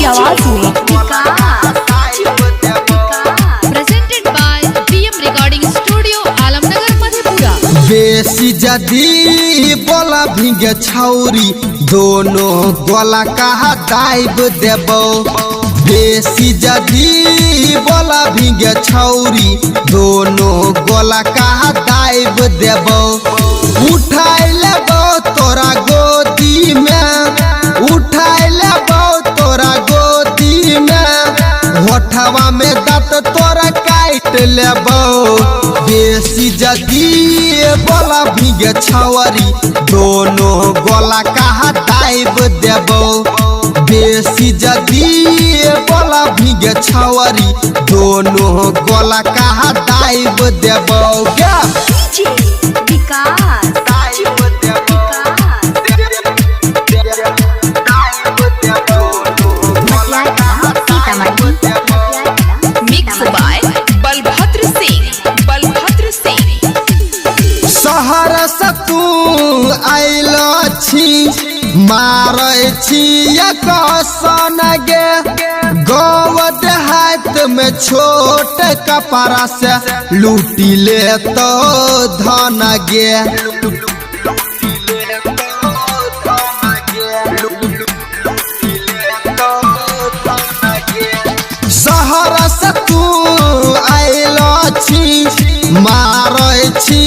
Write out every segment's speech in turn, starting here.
की आवाज में presented by PM Recording Studio, Alamnagar Madhepura. बेसी जदी बोला भिंगे छौरी दोनों गोला कहा दाइब देबो। बेसी जदी बोला भिंगे छौरी दोनों गोला कहा दाइब देबो। उठाई लेबो तोरा गोदी में, उठाई लेबो तोरा गोदी में, होठवा में दांत तोरा काट लेबो। बेसी जदी बोला भिंगे छौरी दोनों गोला कहा दाइब देबो। बेसी जदी बोला भिंगे छौरी दोनों गोला कहा दाइब देबो। क्या Mix by बलभद्र सिंह। शहर से तू आइलो छी मारे छी सन गे। गाँव देहात में छोट कपड़ा से लूटी ले तो धन गे। शहर से तू आइलो छी मारे छी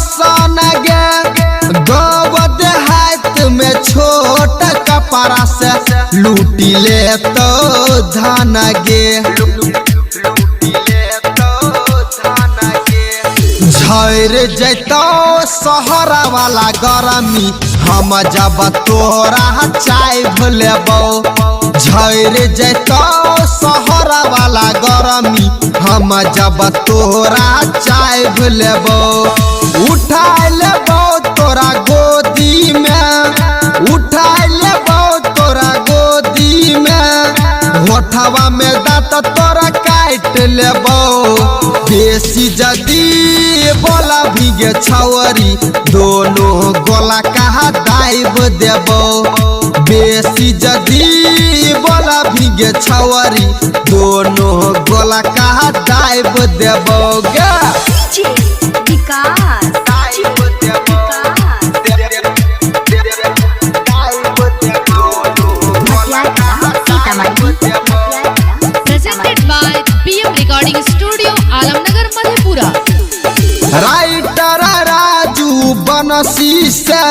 सन गे। गाँव देहात में छोट कपड़ा से लूटी ले तो धन गे। झर जैतो शहरा वाला गरमी हम जब तोरा चाय लेबो। झर जैतो शहरा वाला गरमी हम जब तोरा चाय लेबो। उठा लेबो तोरा गोदी में, उठा लेबो तोरा गोदी में, होठवा में दांत तोरा काट लेबो। बेसी जदी बोला भिंगे छौरी दोनों गोला कहा दाइब देबो। बेसी जदी बोला भिंगे छौरी दोनों गोला कहा दाइब देबो। गे Presented by PM Recording Studio, Alamnagar Madhepura. Writer Raju Bansi से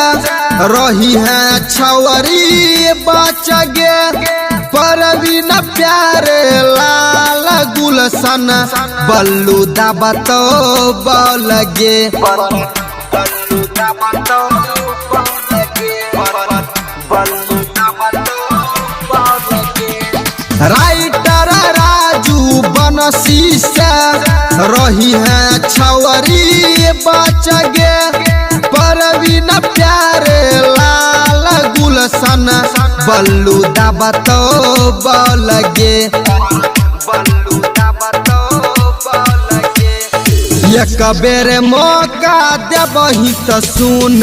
रही है छौरी बच गे। परवीन प्यारे लाल गुलशन बल्लू दाबतो बोल गे। राइटर राजू बनसी से रही है छौरी बच गे। परवीन प्यारे लाल गुलशन बल्लू दाबतो बोल गे। एक बेर मौका देबही तो सुन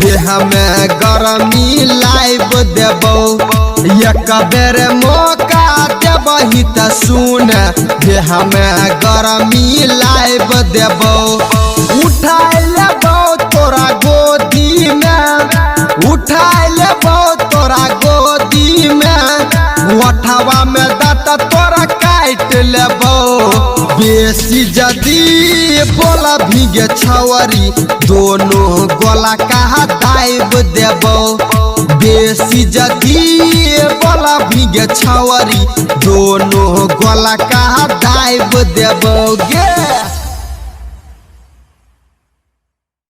देह में गरमी लाइब देबो। एक बेर मौका देबही तो सुन देह में गरमी लाइब देबो। उठा लेबो तोरा गोदी में, उठा लेबो तोरा गोदी में, होठवा में दांत तोरा काट लेबो। बेसी जदी बोला भिंगे छौरी दोनों गोला कहा दाइब देबो। बेसी जदी बोला भिंगे छौरी दोनों गोला कहा दाइब देबो। गे